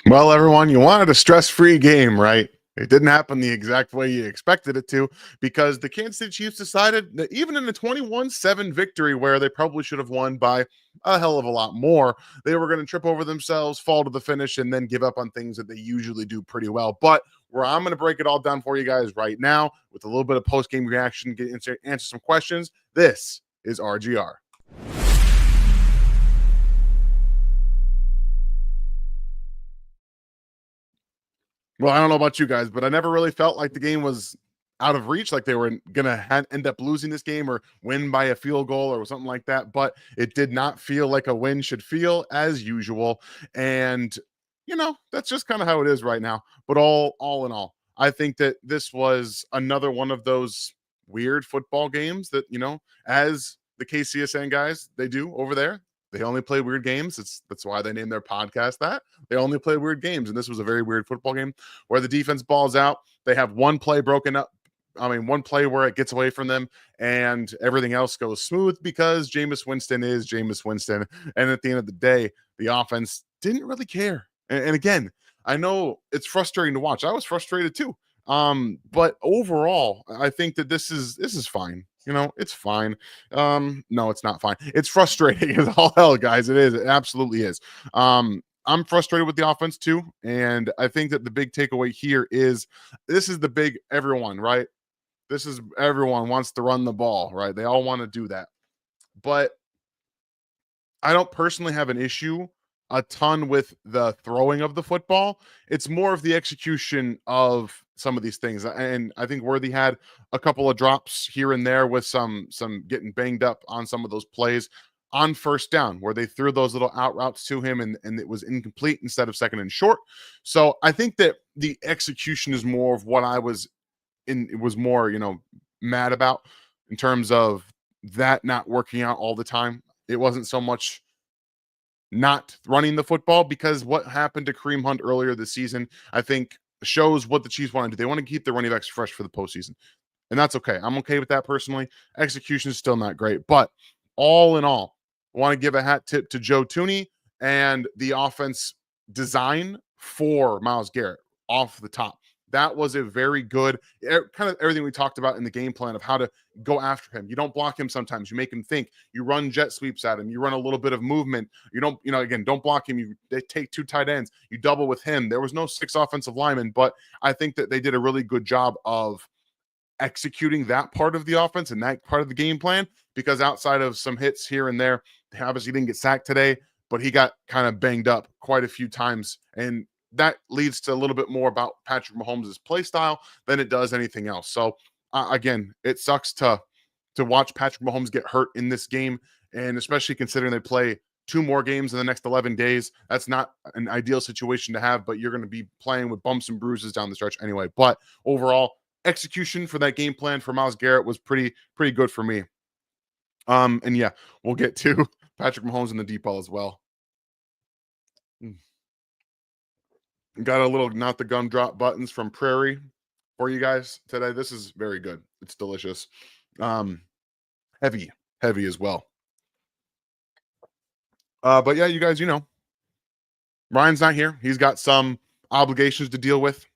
Well, everyone, you wanted a stress-free game, right? It didn't happen the exact way you expected it to because the Kansas City Chiefs decided that even in a 21-7 victory where they probably should have won by a hell of a lot more, they were going to trip over themselves, fall to the finish, and then give up on things that they usually do pretty well. But where I'm going to break it all down for you guys right now with a little bit of post-game reaction, answer some questions. This is RGR. Well, I don't know about you guys, but I never really felt like the game was out of reach, like they were gonna end up losing this game or win by a field goal or something like that. But it did not feel like a win should feel as usual, and that's just kind of how it is right now. But all in all, I think that this was another one of those weird football games that as the KCSN guys they do over there. They only play weird games. That's why they named their podcast that. They only play weird games, and this was a very weird football game where the defense balls out. They have one play broken up. I mean, one play where it gets away from them, and everything else goes smooth because Jameis Winston is Jameis Winston. And at the end of the day, the offense didn't really care. And again, I know it's frustrating to watch. I was frustrated too. But overall, I think that this is fine. It's fine. No, it's not fine. It's frustrating as all hell, guys. It is. It absolutely is. I'm frustrated with the offense too, and I think that the big takeaway here is this is the big everyone, right? This is everyone wants to run the ball, right? They all want to do that. But I don't personally have an issue a ton with the throwing of the football. It's more of the execution of some of these things. And I think Worthy had a couple of drops here and there with some getting banged up on some of those plays on first down where they threw those little out routes to him and it was incomplete instead of second and short. So I think that the execution is more of what I was in it was more, mad about in terms of that not working out all the time. It wasn't so much not running the football because what happened to Kareem Hunt earlier this season, I think shows what the Chiefs want to do. They want to keep their running backs fresh for the postseason. And that's okay. I'm okay with that personally. Execution is still not great. But all in all, I want to give a hat tip to Joe Tooney and the offense design for Myles Garrett off the top. That was a very good, kind of everything we talked about in the game plan of how to go after him. You don't block him sometimes. You make him think. You run jet sweeps at him. You run a little bit of movement. You don't, again, don't block him. They take two tight ends. You double with him. There was no six offensive linemen, but I think that they did a really good job of executing that part of the offense and that part of the game plan because outside of some hits here and there, they obviously didn't get sacked today, but he got kind of banged up quite a few times. And that leads to a little bit more about Patrick Mahomes' play style than it does anything else. So again, it sucks to watch Patrick Mahomes get hurt in this game, and especially considering they play two more games in the next 11 days. That's not an ideal situation to have, but you're going to be playing with bumps and bruises down the stretch anyway. But overall, execution for that game plan for Myles Garrett was pretty good for me. And yeah, we'll get to Patrick Mahomes in the deep ball as well. Got a little not the gumdrop buttons from Prairie for you guys today. This is very good. It's delicious. Heavy as well. But yeah, you guys, Ryan's not here. He's got some obligations to deal with,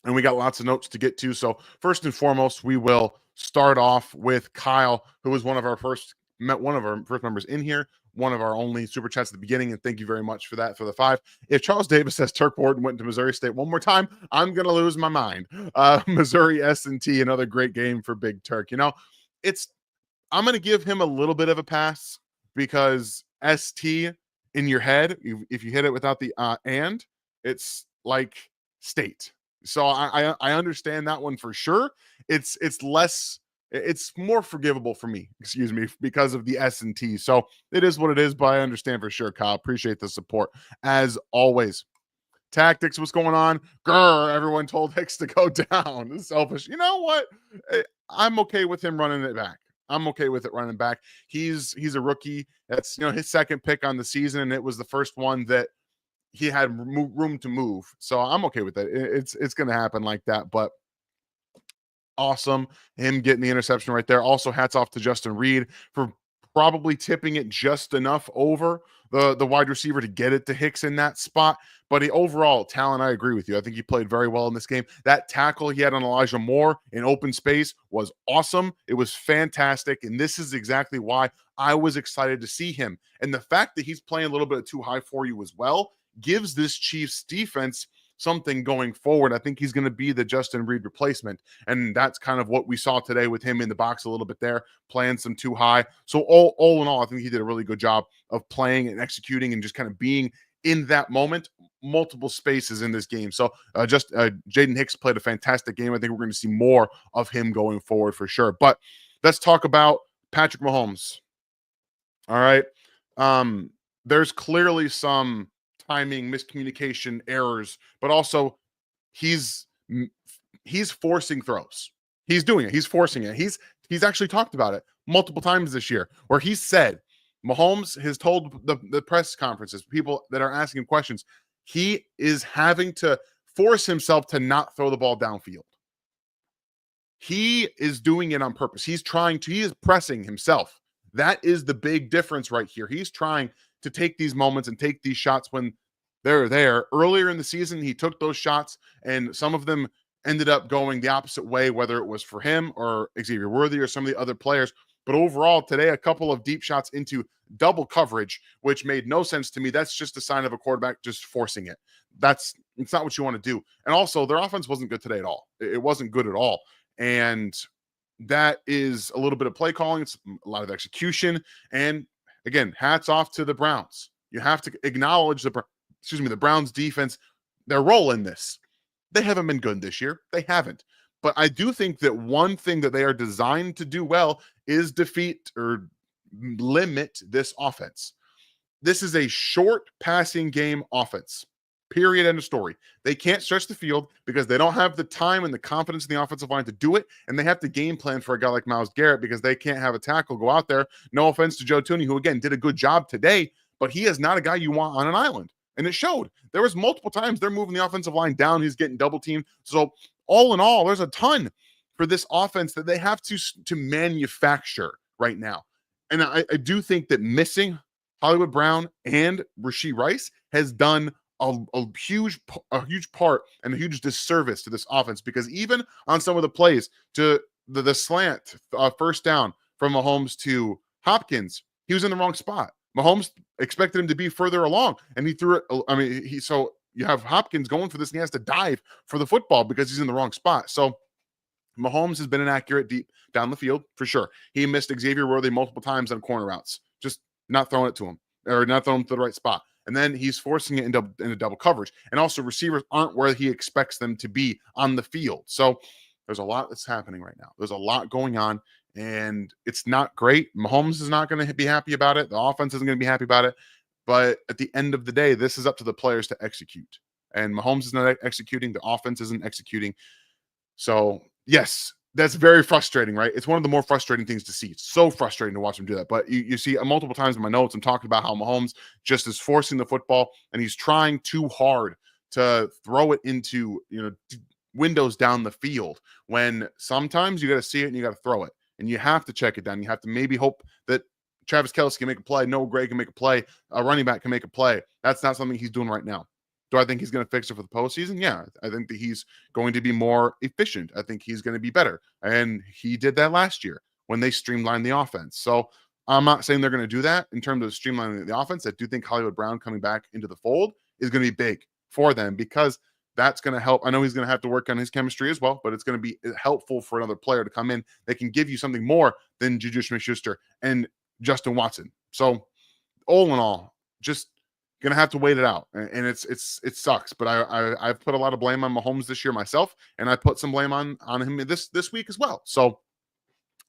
and we got lots of notes to get to. So first and foremost, we will start off with Kyle, who was one of our first members in here, one of our only super chats at the beginning, and thank you very much for that for the 5. If Charles Davis says Turk Wharton went to Missouri State one more time, I'm gonna lose my mind. Missouri S&T, another great game for Big Turk. I'm gonna give him a little bit of a pass because ST in your head, if you hit it without the and, it's like state. So I understand that one for sure. It's more forgivable for me, excuse me, because of the S&T. So it is what it is, but I understand for sure, Kyle. Appreciate the support as always. Tactics, what's going on? Grr, everyone told Hicks to go down. Selfish. You know what? I'm okay with him running it back. I'm okay with it running back. He's a rookie. That's his second pick on the season, and it was the first one that he had room to move. So I'm okay with that. It's going to happen like that, but awesome. Him getting the interception right there. Also, hats off to Justin Reed for probably tipping it just enough over the wide receiver to get it to Hicks in that spot. But overall, talent, I agree with you. I think he played very well in this game. That tackle he had on Elijah Moore in open space was awesome. It was fantastic. And this is exactly why I was excited to see him. And the fact that he's playing a little bit too high for you as well gives this Chiefs defense something going forward. I think he's going to be the Justin Reed replacement. And that's kind of what we saw today with him in the box a little bit there, playing some too high. So all in all, I think he did a really good job of playing and executing and just kind of being in that moment, multiple spaces in this game. So Jaden Hicks played a fantastic game. I think we're going to see more of him going forward for sure. But let's talk about Patrick Mahomes. All right. There's clearly some timing, miscommunication errors, but also he's forcing throws. He's doing it. He's forcing it. He's actually talked about it multiple times this year where he said Mahomes has told the press conferences, people that are asking him questions, he is having to force himself to not throw the ball downfield. He is doing it on purpose. He is pressing himself. That is the big difference right here. He's trying to take these moments and take these shots when they're there. Earlier in the season, he took those shots, and some of them ended up going the opposite way, whether it was for him or Xavier Worthy or some of the other players. But overall, today, a couple of deep shots into double coverage, which made no sense to me. That's just a sign of a quarterback just forcing it. It's not what you want to do. And also, their offense wasn't good today at all. It wasn't good at all. And that is a little bit of play calling. It's a lot of execution. And again, hats off to the Browns. You have to acknowledge the Browns defense, their role in this. They haven't been good this year. They haven't. But I do think that one thing that they are designed to do well is defeat or limit this offense. This is a short passing game offense. Period. End of story. They can't stretch the field because they don't have the time and the confidence in the offensive line to do it. And they have to game plan for a guy like Myles Garrett because they can't have a tackle go out there. No offense to Joe Tooney, who again did a good job today, but he is not a guy you want on an island. And it showed. There was multiple times they're moving the offensive line down. He's getting double teamed. So all in all, there's a ton for this offense that they have to manufacture right now. And I do think that missing Hollywood Brown and Rashee Rice has done a huge part and a huge disservice to this offense, because even on some of the plays to the slant first down from Mahomes to Hopkins, he was in the wrong spot. Mahomes expected him to be further along, and he threw it. So you have Hopkins going for this, and he has to dive for the football because he's in the wrong spot. So Mahomes has been inaccurate deep down the field for sure. He missed Xavier Worthy multiple times on corner routes, just not throwing it to him or not throwing it to the right spot. And then he's forcing it into double coverage. And also receivers aren't where he expects them to be on the field. So there's a lot that's happening right now. There's a lot going on, and it's not great. Mahomes is not going to be happy about it. The offense isn't going to be happy about it. But at the end of the day, this is up to the players to execute. And Mahomes is not executing. The offense isn't executing. So, yes, that's very frustrating, right? It's one of the more frustrating things to see. It's so frustrating to watch him do that. But you see multiple times in my notes, I'm talking about how Mahomes just is forcing the football, and he's trying too hard to throw it into, windows down the field, when sometimes you got to see it and you got to throw it, and you have to check it down. You have to maybe hope that Travis Kelce can make a play. Noah Gray can make a play. A running back can make a play. That's not something he's doing right now. Do I think he's going to fix it for the postseason? Yeah, I think that he's going to be more efficient. I think he's going to be better. And he did that last year when they streamlined the offense. So I'm not saying they're going to do that in terms of streamlining the offense. I do think Hollywood Brown coming back into the fold is going to be big for them, because that's going to help. I know he's going to have to work on his chemistry as well, but it's going to be helpful for another player to come in that can give you something more than Juju Smith-Schuster and Justin Watson. So all in all, just gonna have to wait it out, and it sucks. But I've put a lot of blame on Mahomes this year myself, and I put some blame on him this week as well. So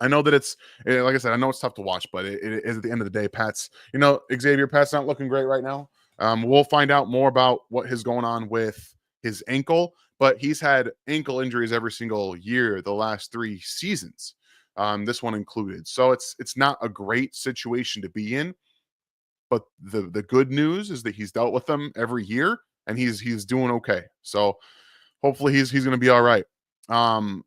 I know that it's, like I said, I know it's tough to watch, but it is at the end of the day. Pat's not looking great right now. We'll find out more about what is going on with his ankle, but he's had ankle injuries every single year the last 3 seasons, this one included. So it's not a great situation to be in. But the good news is that he's dealt with them every year, and he's doing okay. So hopefully he's going to be all right. A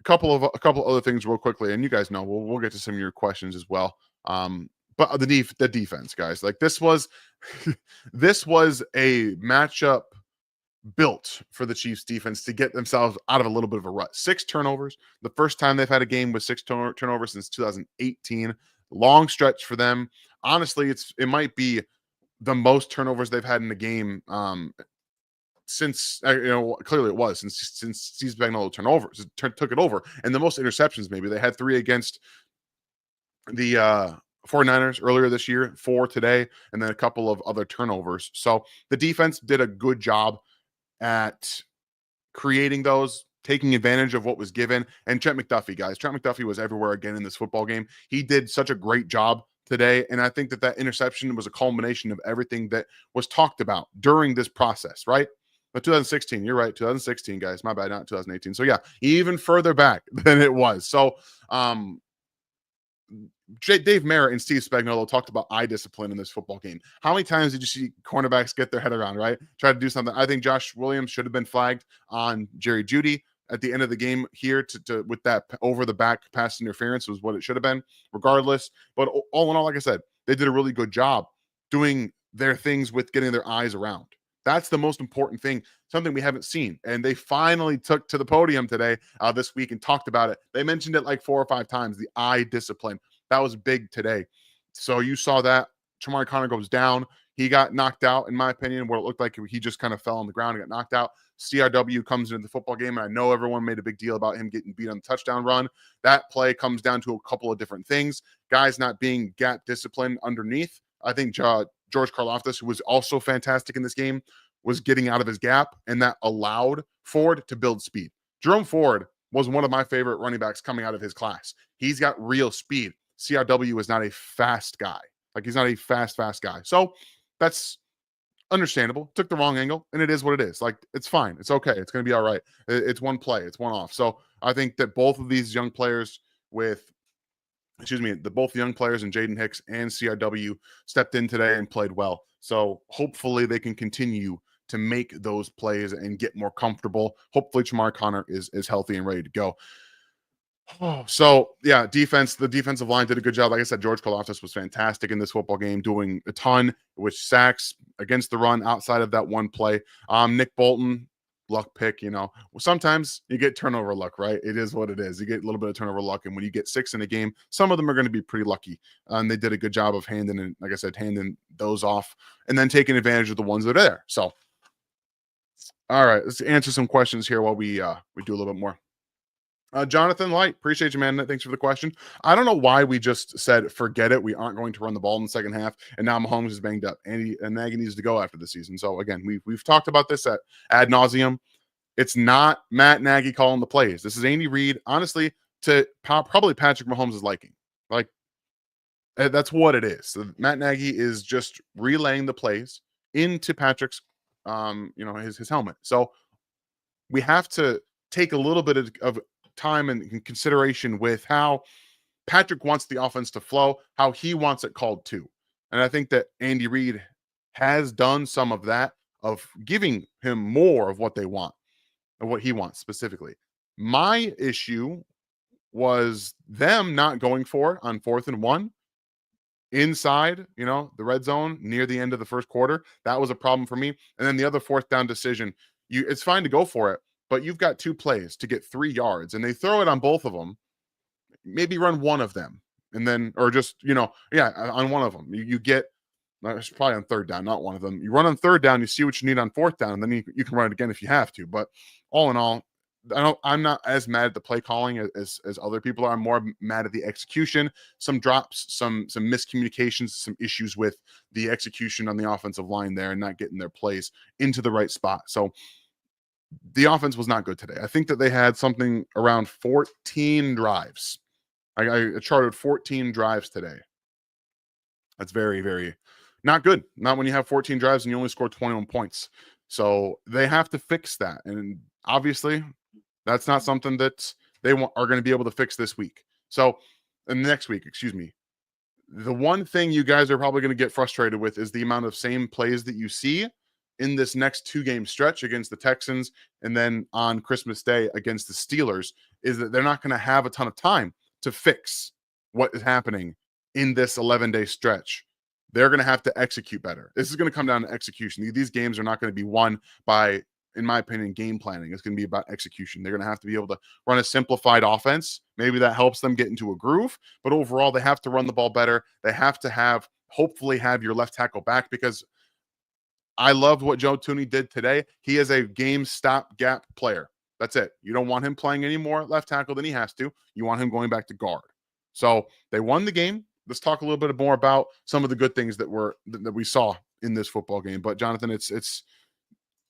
couple other things real quickly, and you guys know we'll get to some of your questions as well. But the defense, guys, like this was this was a matchup built for the Chiefs defense to get themselves out of a little bit of a rut. 6 turnovers. The first time they've had a game with 6 turnovers since 2018. Long stretch for them. Honestly, it might be the most turnovers they've had in the game since clearly it was since Steve Spagnuolo took it over, and the most interceptions maybe. They had 3 against the 49ers earlier this year, 4 today, and then a couple of other turnovers. So the defense did a good job at creating those, taking advantage of what was given. And Trent McDuffie, guys, Trent McDuffie was everywhere again in this football game. He did such a great job today, and I think that interception was a culmination of everything that was talked about during this process, right? But 2016, you're right, 2016, guys, my bad, not 2018. So yeah, even further back than it was. So Dave Merritt and Steve Spagnuolo talked about eye discipline in this football game. How many times did you see cornerbacks get their head around, right? Try to do something. I think Josh Williams should have been flagged on Jerry Jeudy at the end of the game here to with that over the back pass interference was what it should have been, regardless. But all in all, like I said, they did a really good job doing their things with getting their eyes around. That's the most important thing, something we haven't seen. And they finally took to the podium today, this week, and talked about it. They mentioned it like 4 or 5 times, the eye discipline. That was big today. So you saw that. Chamari Connor goes down. He got knocked out, in my opinion, where it looked like he just kind of fell on the ground and got knocked out. CRW comes into the football game, and I know everyone made a big deal about him getting beat on the touchdown run. That play comes down to a couple of different things. Guys not being gap disciplined underneath. I think George Karlaftis, who was also fantastic in this game, was getting out of his gap, and that allowed Ford to build speed. Jerome Ford was one of my favorite running backs coming out of his class. He's got real speed. CRW is not a fast guy. Like, he's not a fast guy. So that's understandable. Took the wrong angle, and it is what it is. Like, it's fine. It's okay. It's going to be all right. It's one play. It's one off. So I think that both of these young players both young players and Jaden Hicks and CRW stepped in today and played well. So hopefully they can continue to make those plays and get more comfortable. Hopefully Chamari Connor is healthy and ready to go. So yeah, the defensive line did a good job. Like I said, George Karlaftis was fantastic in this football game, doing a ton with sacks against the run outside of that one play. Nick Bolton, luck pick, sometimes you get turnover luck, right? It is what it is. You get a little bit of turnover luck, and when you get 6 in a game, some of them are going to be pretty lucky. And they did a good job of handing those off and then taking advantage of the ones that are there. So, all right, let's answer some questions here while we do a little bit more. Jonathan Light, appreciate you, man. Thanks for the question. I don't know why we just said, forget it. We aren't going to run the ball in the second half. And now Mahomes is banged up and Nagy needs to go after the season. So again, we've talked about this ad nauseum. It's not Matt Nagy calling the plays. This is Andy Reid, honestly, to probably Patrick Mahomes' liking. Like, that's what it is. So Matt Nagy is just relaying the plays into Patrick's, his helmet. So we have to take a little bit of time and consideration with how Patrick wants the offense to flow, how he wants it called too. And I think that Andy Reid has done some of that, of giving him more of what they want and what he wants specifically. My issue was them not going for it on 4th and 1 inside, the red zone near the end of the first quarter. That was a problem for me. And then the other 4th down decision, it's fine to go for it, but you've got 2 plays to get 3 yards, and they throw it on both of them. Maybe run one of them, and then, or just, on one of them. You get, it's probably on 3rd down, not one of them. You run on 3rd down, you see what you need on 4th down, and then you can run it again if you have to. But all in all, I'm not as mad at the play calling as other people are. I'm more mad at the execution. Some drops, some miscommunications, some issues with the execution on the offensive line there, and not getting their plays into the right spot. So the offense was not good today. I think that they had something around 14 drives. I charted 14 drives today. That's very, very not good. Not when you have 14 drives and you only score 21 points. So they have to fix that. And obviously, that's not something that they are going to be able to fix this week. So, and next week, excuse me. The one thing you guys are probably going to get frustrated with is the amount of same plays that you see in this next 2-game stretch against the Texans and then on Christmas Day against the Steelers, is that they're not going to have a ton of time to fix what is happening in this 11-day stretch. They're going to have to execute better. This is going to come down to execution. These games are not going to be won by, in my opinion, game planning. It's going to be about execution. They're going to have to be able to run a simplified offense. Maybe that helps them get into a groove, but overall, they have to run the ball better. They have to hopefully have your left tackle back, because I loved what Joe Thuney did today. He is a game stop-gap player. That's it. You don't want him playing any more left tackle than he has to. You want him going back to guard. So they won the game. Let's talk a little bit more about some of the good things that we saw in this football game. But Jonathan, it's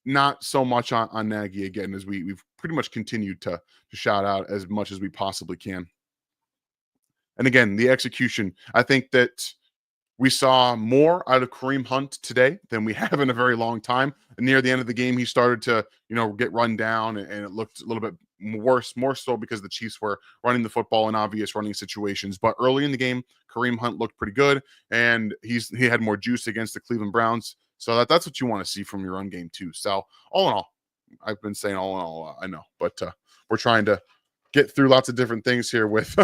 not so much on Nagy again, as we've pretty much continued to shout out as much as we possibly can. And again, the execution. I think that we saw more out of Kareem Hunt today than we have in a very long time. And near the end of the game, he started to, get run down, and it looked a little bit worse, more so because the Chiefs were running the football in obvious running situations. But early in the game, Kareem Hunt looked pretty good, and he had more juice against the Cleveland Browns. So that's what you want to see from your run game too. So all in all, I've been saying all in all, I know, but we're trying to get through lots of different things here with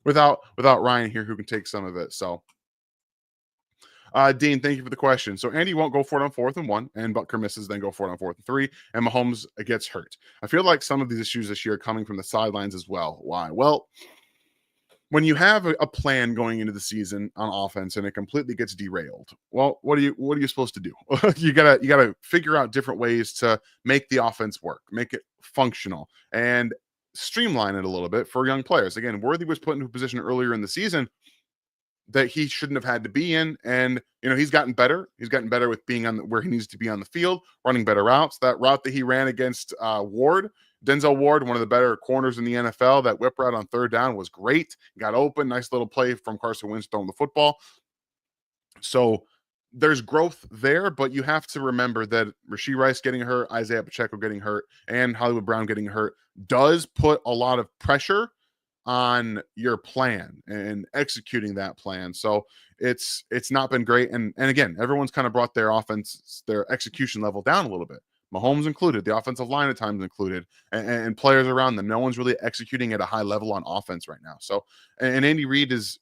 without Ryan here, who can take some of it. So. Dean, thank you for the question. So Andy won't go for it on 4th and 1, and Butker misses, then go for it on 4th and 3, and Mahomes gets hurt. I feel like some of these issues this year are coming from the sidelines as well. Why? Well, when you have a plan going into the season on offense and it completely gets derailed, well, what are you supposed to do? you gotta figure out different ways to make the offense work, make it functional, and streamline it a little bit for young players. Again, Worthy was put into a position earlier in the season that he shouldn't have had to be in. And, he's gotten better. He's gotten better with being where he needs to be on the field, running better routes. That route that he ran against Denzel Ward, one of the better corners in the NFL, that whip route on 3rd down was great. Got open. Nice little play from Carson Wentz throwing the football. So there's growth there, but you have to remember that Rashee Rice getting hurt, Isaiah Pacheco getting hurt, and Hollywood Brown getting hurt does put a lot of pressure on your plan and executing that plan. So it's not been great. And again, everyone's kind of brought their offense, their execution level down a little bit. Mahomes included, the offensive line at times included, and players around them. No one's really executing at a high level on offense right now. So, and Andy Reid is,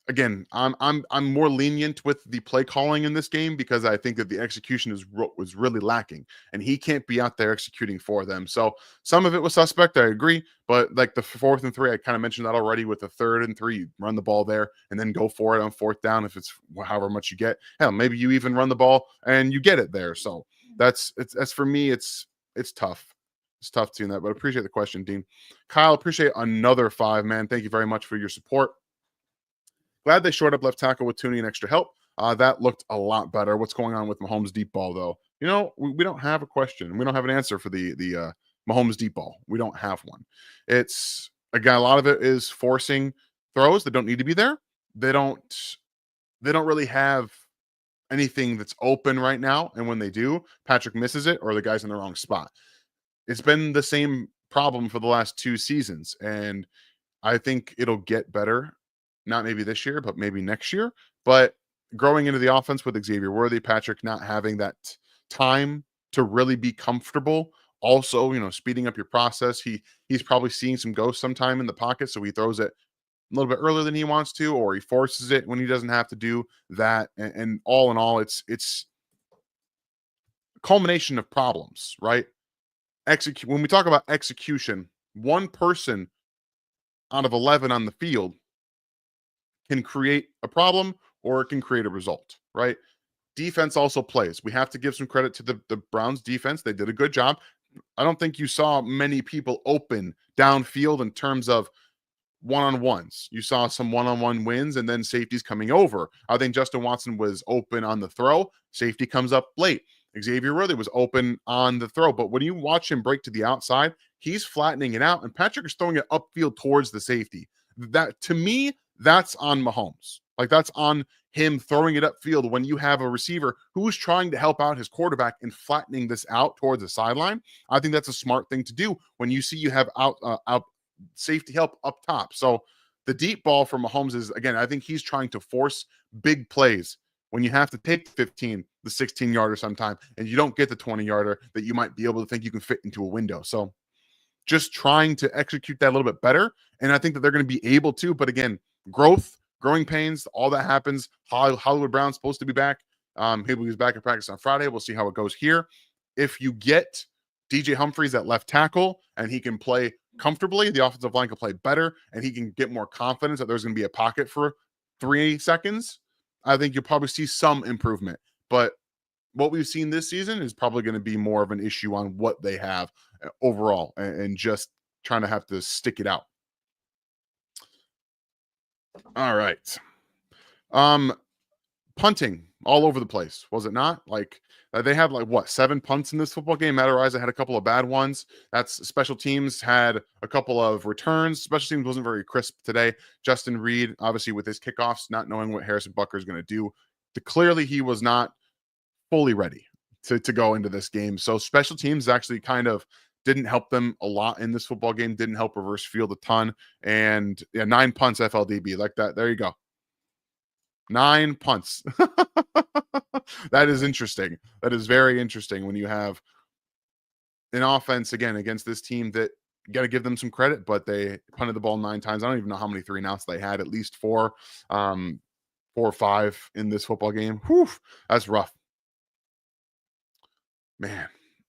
again, I'm more lenient with the play calling in this game, because I think that the execution was really lacking, and he can't be out there executing for them. So some of it was suspect, I agree, but like the 4th and 3, I kind of mentioned that already. With the 3rd and 3, you run the ball there and then go for it on 4th down if it's however much you get. Hell, maybe you even run the ball and you get it there. So that's for me, it's tough. It's tough seeing that, but appreciate the question, Dean. Kyle, appreciate another 5, man. Thank you very much for your support. Glad they short up left tackle with Thuney and extra help. That looked a lot better. What's going on with Mahomes deep ball, though? We don't have a question. We don't have an answer for the Mahomes deep ball. We don't have one. It's, again, a lot of it is forcing throws that don't need to be there. They don't really have anything that's open right now, and when they do, Patrick misses it, or the guy's in the wrong spot. It's been the same problem for the last 2 seasons, and I think it'll get better. Not maybe this year, but maybe next year. But growing into the offense with Xavier Worthy, Patrick not having that time to really be comfortable. Also, speeding up your process. He's probably seeing some ghosts sometime in the pocket, so he throws it a little bit earlier than he wants to, or he forces it when he doesn't have to do that. And all in all, it's a culmination of problems, right? When we talk about execution, one person out of 11 on the field can create a problem, or it can create a result, right? Defense also plays. We have to give some credit to the Browns defense. They did a good job. I don't think you saw many people open downfield in terms of one-on-ones. You saw some one-on-one wins and then safeties coming over. I think Justin Watson was open on the throw. Safety comes up late. Xavier Worthy was open on the throw. But when you watch him break to the outside, he's flattening it out, and Patrick is throwing it upfield towards the safety. That, to me, that's on Mahomes. Like, that's on him throwing it upfield when you have a receiver who's trying to help out his quarterback and flattening this out towards the sideline. I think that's a smart thing to do when you see you have out safety help up top. So the deep ball for Mahomes is, again, I think he's trying to force big plays when you have to take the 15, the 16-yarder sometime, and you don't get the 20-yarder that you might be able to think you can fit into a window. So just trying to execute that a little bit better. And I think that they're going to be able to. But again, growing pains, all that happens. Hollywood Brown's supposed to be back. He was back in practice on Friday. We'll see how it goes here. If you get DJ Humphries at left tackle and he can play comfortably, the offensive line can play better, and he can get more confidence that there's going to be a pocket for 3 seconds, I think you'll probably see some improvement. But what we've seen this season is probably going to be more of an issue on what they have overall, and just trying to have to stick it out. All right. Punting all over the place, was it not? Like they had like what 7 punts in this football game. Matt Araiza had a couple of bad ones. That's special teams had a couple of returns. Special teams wasn't very crisp today. Justin Reed, obviously with his kickoffs, not knowing what Harrison Butker is going to do, clearly he was not fully ready to go into this game. So special teams actually kind of didn't help them a lot in this football game. Didn't help reverse field a ton. And yeah, 9 punts FLDB like that. There you go. 9 punts. That is interesting. That is very interesting when you have an offense again against this team that you got to give them some credit, but they punted the ball 9 times. I don't even know how many 3 and outs they had. At least 4, 4 or 5 in this football game. Whew, that's rough. Man,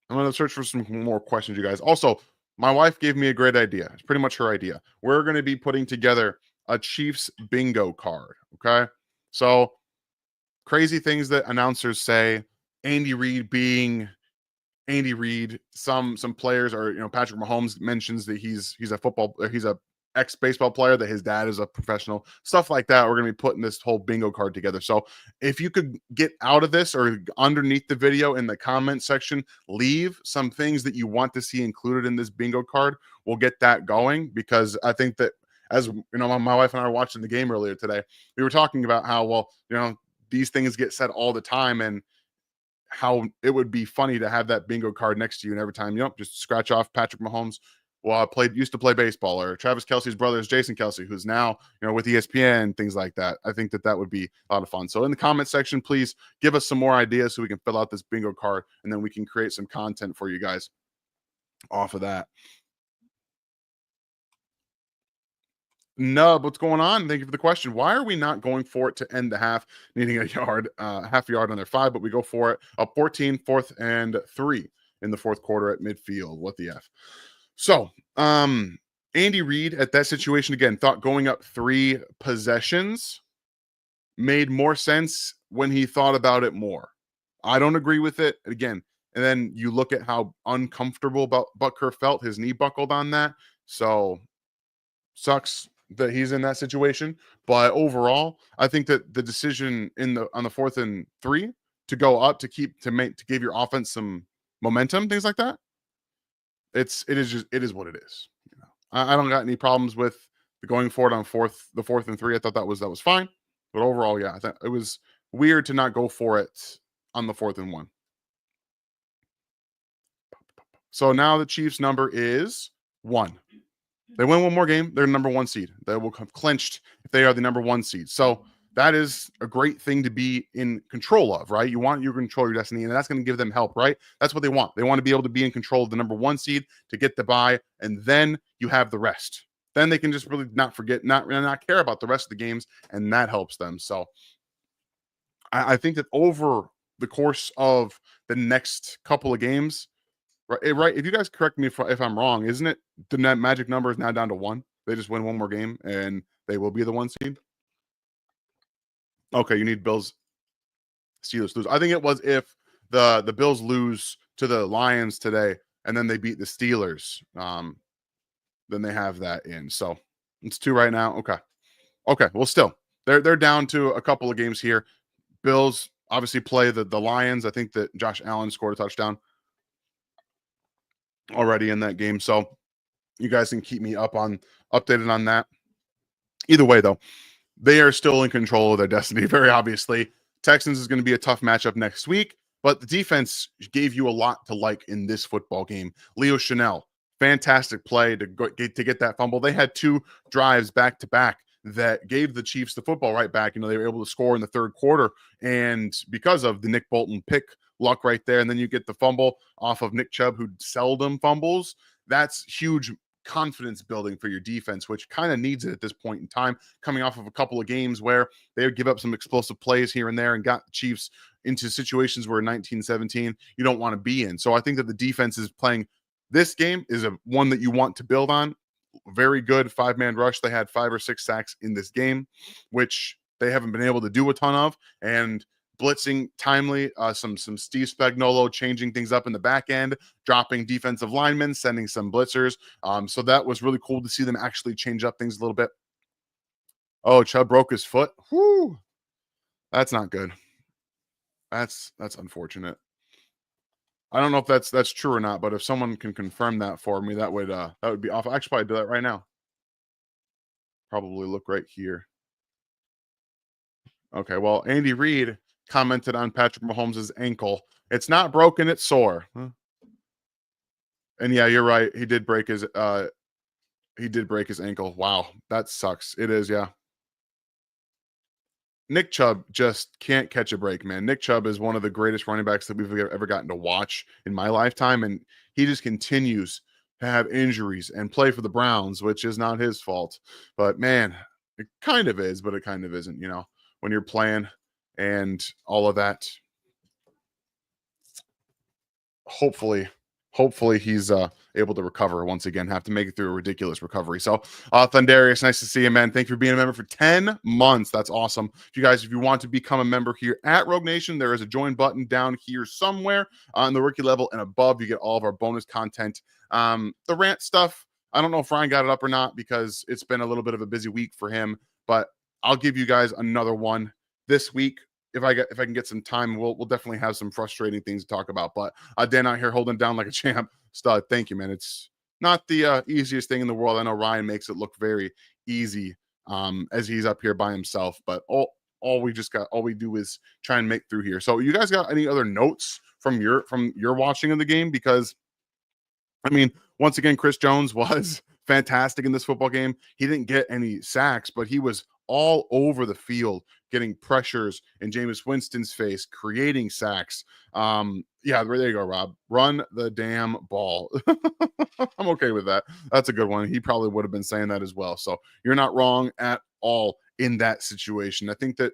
I'm going to search for some more questions, you guys. Also, my wife gave me a great idea. It's pretty much her idea. We're going to be putting together a Chiefs bingo card. Okay. So crazy things that announcers say, Andy Reid being Andy Reid. Some players are, Patrick Mahomes mentions that he's a ex-baseball player, that his dad is a professional, stuff like that. We're going to be putting this whole bingo card together. So if you could get out of this or underneath the video in the comment section, leave some things that you want to see included in this bingo card. We'll get that going, because I think that, as you know, my wife and I were watching the game earlier today. We were talking about how, well, these things get said all the time, and how it would be funny to have that bingo card next to you, and every time, just scratch off Patrick Mahomes. Well, used to play baseball, or Travis Kelce's brother is Jason Kelce, who's now, with ESPN, things like that. I think that would be a lot of fun. So in the comment section, please give us some more ideas so we can fill out this bingo card, and then we can create some content for you guys off of that. Nub, what's going on? Thank you for the question. Why are we not going for it to end the half, needing a yard, half a yard on their 5, but we go for it, a 14, 4th and 3 in the 4th quarter at midfield? What the F? So, Andy Reid at that situation, again, thought going up 3 possessions made more sense when he thought about it more. I don't agree with it. Again, and then you look at how uncomfortable Butker felt. His knee buckled on that. So, sucks that he's in that situation. But overall, I think that the decision on the 4th and 3 to go up to give your offense some momentum, things like that, it is what it is. I don't got any problems with going for it on the 4th and 3. I thought that was fine. But overall, yeah, I think it was weird to not go for it on the 4th and 1. So now the Chiefs' number is 1. They win one more game, they're number 1 seed. They will have clinched if they are the number 1 seed. So that is a great thing to be in control of, right? You want to control your destiny, and that's going to give them help, right? That's what they want. They want to be able to be in control of the number 1 seed to get the bye, and then you have the rest. Then they can just really not care about the rest of the games, and that helps them. So I think that over the course of the next couple of games, right. If you guys correct me if I'm wrong, isn't it the net magic number is now down to 1? They just win one more game and they will be the 1 seed. Okay, you need Bills, Steelers lose. I think it was if the Bills lose to the Lions today and then they beat the Steelers, then they have that in. So it's 2 right now. Okay. Well, still they're down to a couple of games here. Bills obviously play the Lions. I think that Josh Allen scored a touchdown already in that game. So you guys can keep me updated on that. Either way, though, they are still in control of their destiny, very obviously. Texans is going to be a tough matchup next week, but the defense gave you a lot to like in this football game. Leo Chanel, fantastic play to get that fumble. They had 2 drives back to back that gave the Chiefs the football right back. They were able to score in the 3rd quarter, and because of the Nick Bolton pick luck right there, and then you get the fumble off of Nick Chubb, who seldom fumbles. that's huge confidence building for your defense, which kind of needs it at this point in time, coming off of a couple of games where they would give up some explosive plays here and there and got the Chiefs into situations where 1917 you don't want to be in. So I think that the defense is playing this game is a one that you want to build on. Very good five-man rush. They had 5 or 6 sacks in this game, which they haven't been able to do a ton of. And blitzing timely, some Steve Spagnuolo changing things up in the back end, dropping defensive linemen, sending some blitzers. So that was really cool to see them actually change up things a little bit. Oh, Chubb broke his foot. Whoo, that's not good. That's unfortunate. I don't know if that's true or not, but if someone can confirm that for me, that would be awful. I should probably do that right now. Probably look right here. Okay, well, Andy Reid commented on Patrick Mahomes' ankle. It's not broken, it's sore. Huh. And yeah, you're right. He did break his ankle. Wow, that sucks. It is, yeah. Nick Chubb just can't catch a break, man. Nick Chubb is one of the greatest running backs that we've ever gotten to watch in my lifetime, and he just continues to have injuries and play for the Browns, which is not his fault. But man, it kind of is, but it kind of isn't, when you're playing and all of that. Hopefully he's able to recover once again. Have to make it through a ridiculous recovery. So Thundarius, nice to see you, man. Thank you for being a member for 10 months. That's awesome. If you want to become a member here at Rogue Nation, there is a join button down here somewhere on the rookie level and above. You get all of our bonus content. The rant stuff, I don't know if Ryan got it up or not because it's been a little bit of a busy week for him, but I'll give you guys another one this week. If I can get some time, we'll definitely have some frustrating things to talk about. But Dan out here holding down like a champ. Stud, thank you, man. It's not the easiest thing in the world. I know Ryan makes it look very easy as he's up here by himself. But all we do is try and make through here. So you guys got any other notes from your watching of the game? Because I mean, once again, Chris Jones was fantastic in this football game. He didn't get any sacks, but he was all over the field, getting pressures in Jameis Winston's face, creating sacks. Yeah, there you go, Rob. Run the damn ball. I'm okay with that. That's a good one. He probably would have been saying that as well. So you're not wrong at all in that situation. I think that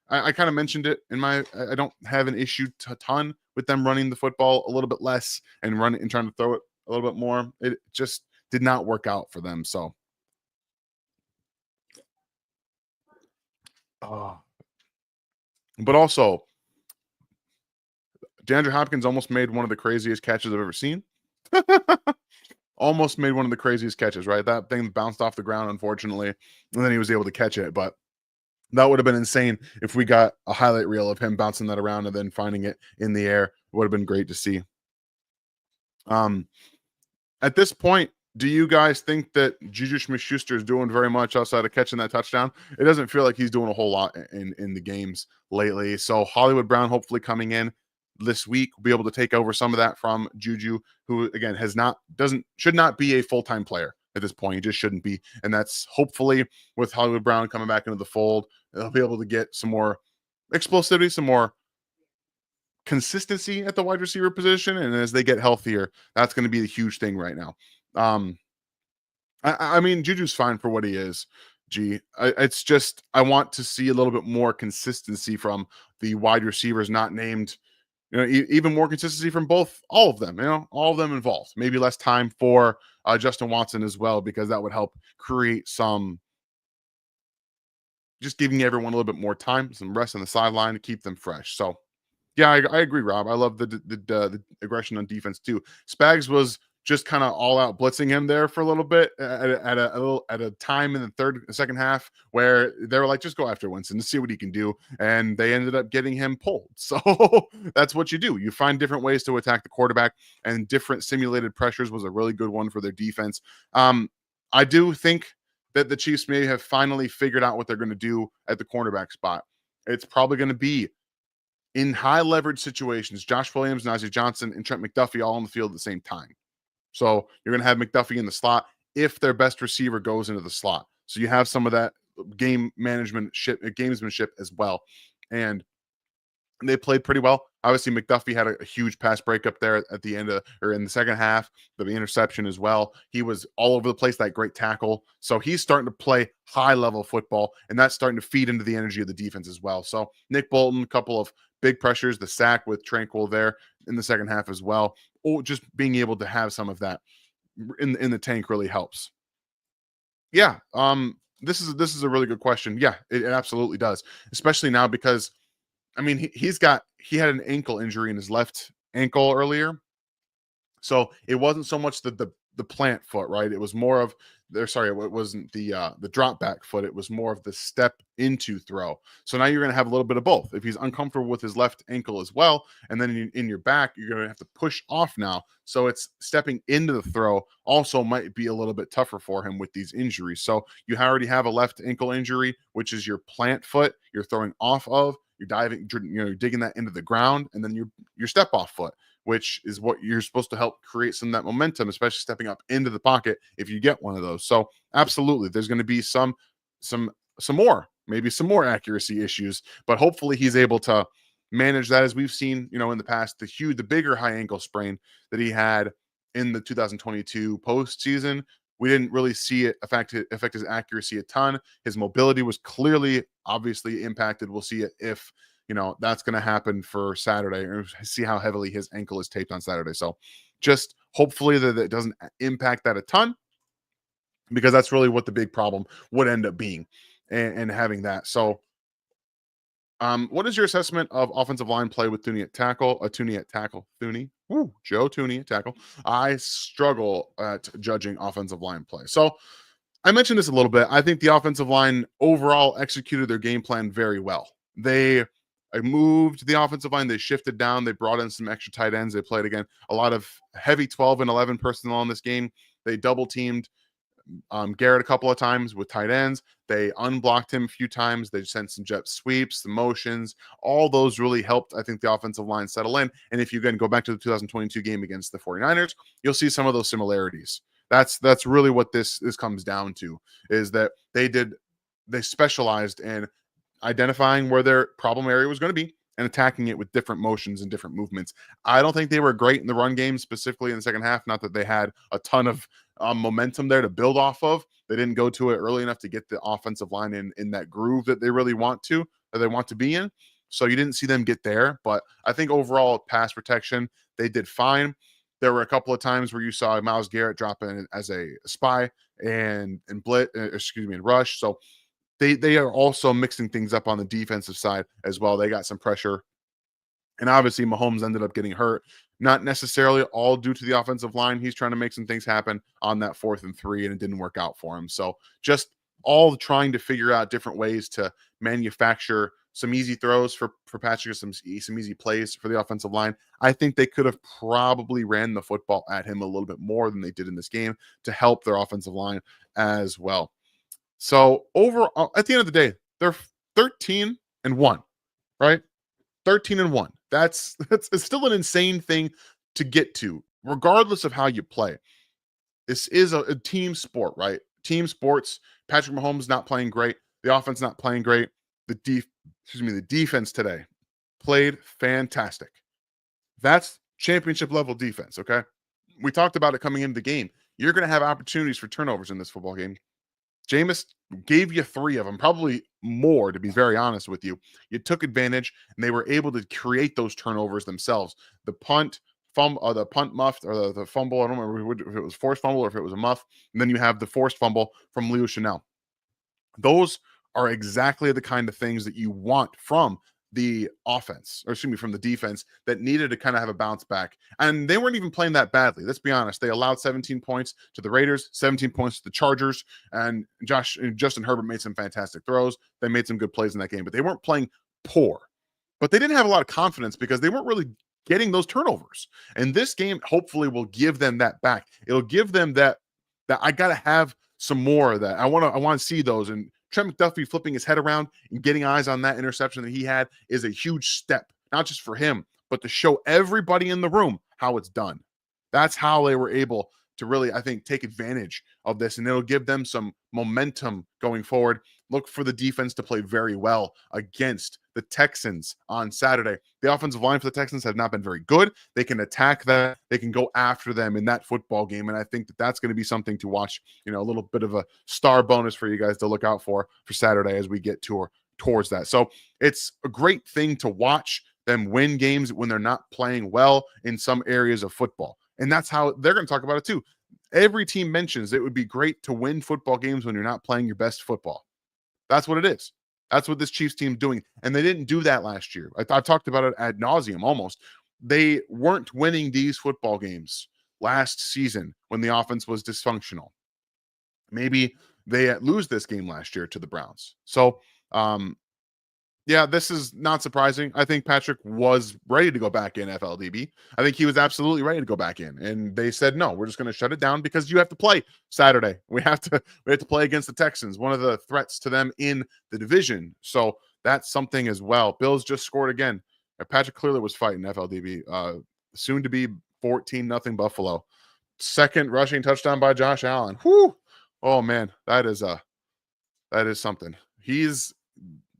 I kind of mentioned it in I don't have an issue a ton with them running the football a little bit less and trying to throw it a little bit more. It just did not work out for them. So, but also, DeAndre Hopkins almost made one of the craziest catches I've ever seen. Almost made one of the craziest catches, right? That thing bounced off the ground, unfortunately, and then he was able to catch it. But that would have been insane if we got a highlight reel of him bouncing that around and then finding it in the air. It would have been great to see. At this point, do you guys think that Juju Smith-Schuster is doing very much outside of catching that touchdown? It doesn't feel like he's doing a whole lot in the games lately. So Hollywood Brown hopefully coming in this week will be able to take over some of that from Juju, who again should not be a full-time player at this point. He just shouldn't be. And that's hopefully with Hollywood Brown coming back into the fold, they'll be able to get some more explosivity, some more consistency at the wide receiver position. And as they get healthier, that's going to be the huge thing right now. I mean, Juju's fine for what he is. It's just I want to see a little bit more consistency from the wide receivers not named. Even more consistency from all of them. All of them involved. Maybe less time for Justin Watson as well, because that would help create just giving everyone a little bit more time, some rest on the sideline to keep them fresh. So, yeah, I agree, Rob. I love the aggression on defense too. Spags was just kind of all out blitzing him there for a little bit at a time in the second half where they were like, just go after Winston to see what he can do, and they ended up getting him pulled. So that's what you do. You find different ways to attack the quarterback, and different simulated pressures was a really good one for their defense. I do think that the Chiefs may have finally figured out what they're going to do at the cornerback spot. It's probably going to be in high leverage situations, Josh Williams, Najee Johnson, and Trent McDuffie all on the field at the same time. So you're going to have McDuffie in the slot if their best receiver goes into the slot. So you have some of that gamesmanship as well. And They played pretty well. Obviously, McDuffie had a huge pass breakup there at the end of, or in the second half, the interception as well. He was all over the place, that great tackle. So he's starting to play high level football, and that's starting to feed into the energy of the defense as well. So Nick Bolton, a couple of big pressures, the sack with Tranquil there in the second half as well. Or just being able to have some of that in the tank really helps. Yeah, this is a really good question. Yeah, it absolutely does, especially now because I mean, he had an ankle injury in his left ankle earlier, so it wasn't so much the plant foot, right? It was more of there. Sorry, it wasn't the drop back foot. It was more of the step into throw. So now you're going to have a little bit of both. If he's uncomfortable with his left ankle as well, and then in your back, you're going to have to push off now. So it's stepping into the throw also might be a little bit tougher for him with these injuries. So you already have a left ankle injury, which is your plant foot. You're throwing off of. You're diving, you're digging that into the ground, and then your step off foot, which is what you're supposed to help create some of that momentum, especially stepping up into the pocket if you get one of those. So absolutely, there's going to be some more, maybe some more accuracy issues, but hopefully he's able to manage that as we've seen, in the past, the bigger high ankle sprain that he had in the 2022 postseason. We didn't really see it affect his accuracy a ton. His mobility was clearly, obviously impacted. We'll see it if that's going to happen for Saturday, or see how heavily his ankle is taped on Saturday. So just hopefully that it doesn't impact that a ton, because that's really what the big problem would end up being, and having that. So what is your assessment of offensive line play with Thuney at tackle? Thuney at tackle. Thuney. Woo, Joe Thuney at tackle. I struggle at judging offensive line play. So I mentioned this a little bit. I think the offensive line overall executed their game plan very well. They moved the offensive line. They shifted down. They brought in some extra tight ends. They played again a lot of heavy 12 and 11 personnel in this game. They double teamed Garrett a couple of times with tight ends. They unblocked him a few times. They sent some jet sweeps, the motions. All those really helped, I think, the offensive line settle in. And if you again go back to the 2022 game against the 49ers, you'll see some of those similarities. That's really what this comes down to, is that they specialized in identifying where their problem area was going to be and attacking it with different motions and different movements. I don't think they were great in the run game, specifically in the second half. Not that they had a ton of momentum there to build off of. They didn't go to it early enough to get the offensive line in that groove that they really want to, that they want to be in. So you didn't see them get there. But I think overall pass protection, they did fine. There were a couple of times where you saw Myles Garrett drop in as a spy and rush. So they are also mixing things up on the defensive side as well. They got some pressure. And obviously, Mahomes ended up getting hurt, not necessarily all due to the offensive line. He's trying to make some things happen on that 4th and 3, and it didn't work out for him. So just all trying to figure out different ways to manufacture some easy throws for Patrick, some easy plays for the offensive line. I think they could have probably ran the football at him a little bit more than they did in this game to help their offensive line as well. So overall, at the end of the day, they're 13-1, right? 13-1. It's still an insane thing to get to, regardless of how you play. This is a team sport, right? Team sports. Patrick Mahomes not playing great. The offense not playing great. The defense today played fantastic. That's championship level defense, okay? We talked about it coming into the game. You're going to have opportunities for turnovers in this football game. Jameis gave you 3 of them, probably more, to be very honest with you. You took advantage, and they were able to create those turnovers themselves. The punt muffed, or the fumble. I don't remember if it was forced fumble or if it was a muff. And then you have the forced fumble from Leo Chanel. Those are exactly the kind of things that you want from the offense, or from the defense, that needed to kind of have a bounce back. And they weren't even playing that badly. Let's be honest. They allowed 17 points to the Raiders, 17 points to the Chargers, and Justin Herbert made some fantastic throws. They made some good plays in that game, but they weren't playing poor. But they didn't have a lot of confidence because they weren't really getting those turnovers. And this game hopefully will give them that back. It'll give them that I got to have some more of that. I want to see those. And Trent McDuffie flipping his head around and getting eyes on that interception that he had is a huge step, not just for him, but to show everybody in the room how it's done. That's how they were able to really, I think, take advantage of this, and it'll give them some momentum going forward. Look for the defense to play very well against the Texans on Saturday. The offensive line for the Texans have not been very good. They can attack that. They can go after them in that football game. And I think that that's going to be something to watch, a little bit of a star bonus for you guys to look out for Saturday as we get towards that. So it's a great thing to watch them win games when they're not playing well in some areas of football. And that's how they're going to talk about it too. Every team mentions it would be great to win football games when you're not playing your best football. That's what it is. That's what this Chiefs team's doing. And they didn't do that last year. I've talked about it ad nauseum almost. They weren't winning these football games last season when the offense was dysfunctional. Maybe they lose this game last year to the Browns. So, yeah, this is not surprising. I think Patrick was ready to go back in FLDB. I think he was absolutely ready to go back in. And they said, no, we're just going to shut it down because you have to play Saturday. We have to play against the Texans, one of the threats to them in the division. So that's something as well. Bills just scored again. Patrick clearly was fighting FLDB. Soon to be 14-0 Buffalo. Second rushing touchdown by Josh Allen. Whew. Oh man, that is something.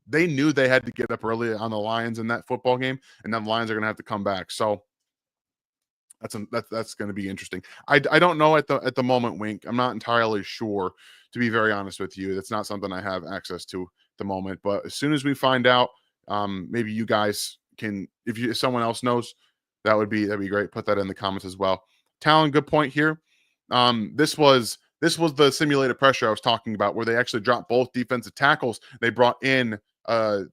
They knew they had to get up early on the Lions in that football game, and then the Lions are going to have to come back. So that's going to be interesting. I don't know at the moment, Wink. I'm not entirely sure, to be very honest with you. That's not something I have access to at the moment. But as soon as we find out, maybe you guys can, if someone else knows, that'd be great. Put that in the comments as well. Talon, good point here. This was the simulated pressure I was talking about, where they actually dropped both defensive tackles. They brought in CRW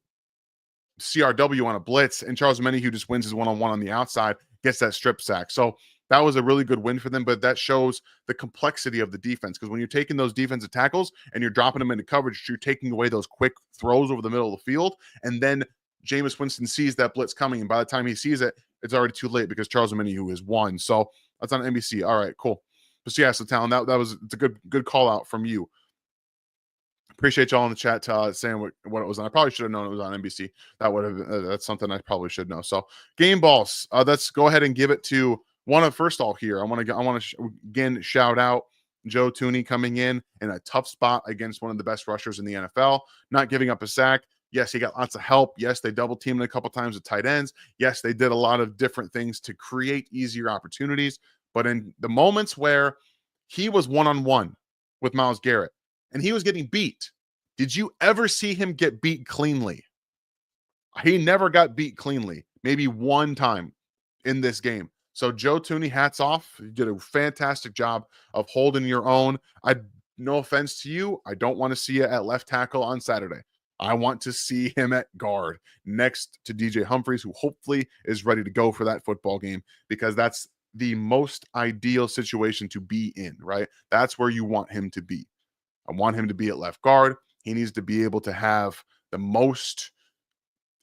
on a blitz, and Charles Menehue just wins his one-on-one on the outside, gets that strip sack. So that was a really good win for them, but that shows the complexity of the defense, because when you're taking those defensive tackles and you're dropping them into coverage, you're taking away those quick throws over the middle of the field, and then Jameis Winston sees that blitz coming, and by the time he sees it, it's already too late because Charles Menehue is won. So that's on NBC. All right, cool. But yeah, so Talon, it's a good call out from you. Appreciate y'all in the chat saying what it was on. I probably should have known it was on NBC. That would have that's something I probably should know. So game balls. Let's go ahead and give it to one of first all here. I want to again shout out Joe Thuney coming in a tough spot against one of the best rushers in the NFL, not giving up a sack. Yes, he got lots of help. Yes, they double teamed a couple times with tight ends. Yes, they did a lot of different things to create easier opportunities. But in the moments where he was one-on-one with Myles Garrett and he was getting beat, did you ever see him get beat cleanly? He never got beat cleanly, maybe one time in this game. So Joe Thuney, hats off. You did a fantastic job of holding your own. No offense to you, I don't want to see you at left tackle on Saturday. I want to see him at guard next to DJ Humphries, who hopefully is ready to go for that football game, because that's the most ideal situation to be in, right? That's where you want him to be. I want him to be at left guard. He needs to be able to have the most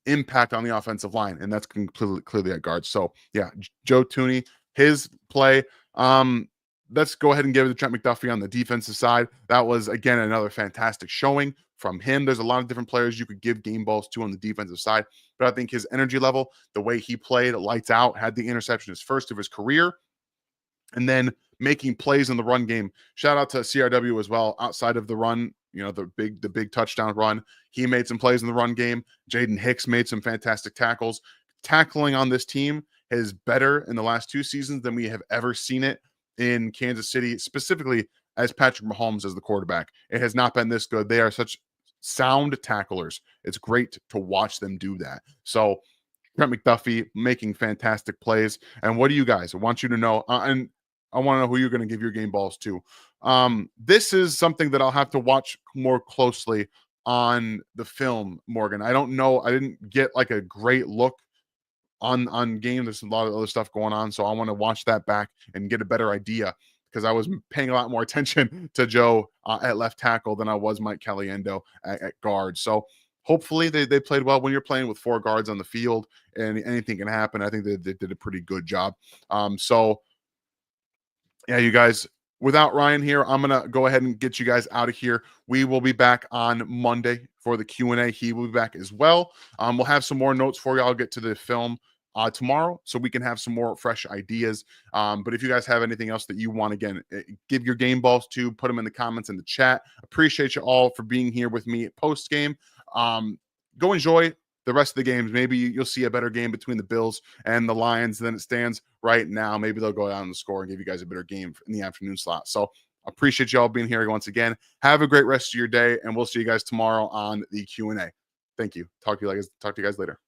impact on the offensive line, and that's clearly at guard. So yeah, Joe Thuney, his play. Let's go ahead and give it to Trent McDuffie on the defensive side. That was, again, another fantastic showing from him. There's a lot of different players you could give game balls to on the defensive side, but I think his energy level, the way he played, lights out, had the interception, his first of his career, and then making plays in the run game. Shout out to CRW as well, outside of the run, the big touchdown run. He made some plays in the run game. Jaden Hicks made some fantastic tackles. Tackling on this team is better in the last 2 seasons than we have ever seen it in Kansas City, specifically as Patrick Mahomes as the quarterback. It has not been this good. They are such sound tacklers. It's great to watch them do that. So Trent McDuffie making fantastic plays. And what do you guys? I want you to know, and I want to know who you're going to give your game balls to. This is something that I'll have to watch more closely on the film, Morgan. I don't know. I didn't get like a great look on game. There's a lot of other stuff going on, so I want to watch that back and get a better idea, because I was paying a lot more attention to Joe at left tackle than I was Mike Caliendo at guard. So hopefully they played well. When you're playing with 4 guards on the field and anything can happen, I think they did a pretty good job. So yeah, you guys, without Ryan here, I'm going to go ahead and get you guys out of here. We will be back on Monday for the Q&A. He will be back as well. We'll have some more notes for you. I'll get to the film tomorrow so we can have some more fresh ideas. But if you guys have anything else that you want, again, give your game balls to, put them in the comments in the chat. Appreciate you all for being here with me post game. Go enjoy the rest of the games. Maybe you'll see a better game between the Bills and the Lions than it stands right now. Maybe they'll go down the score and give you guys a better game in the afternoon slot. So appreciate y'all being here once again. Have a great rest of your day, and we'll see you guys tomorrow on the Q&A. Thank you. Talk to you guys later.